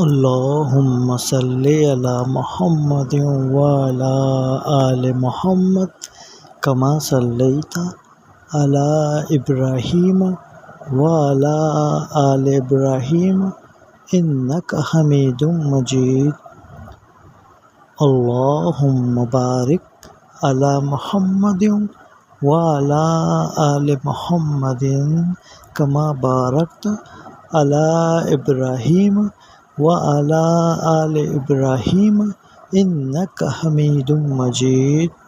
اللہم صلی علی محمد وعلی آل محمد کما صلیت علی ابراہیم وعلی آل ابراہیم انک حمید مجید۔ اللہم بارک علی محمد وعلی آل محمد کما بارکت علی ابراہیم وعلی آل ابراہیم انک حمید مجید۔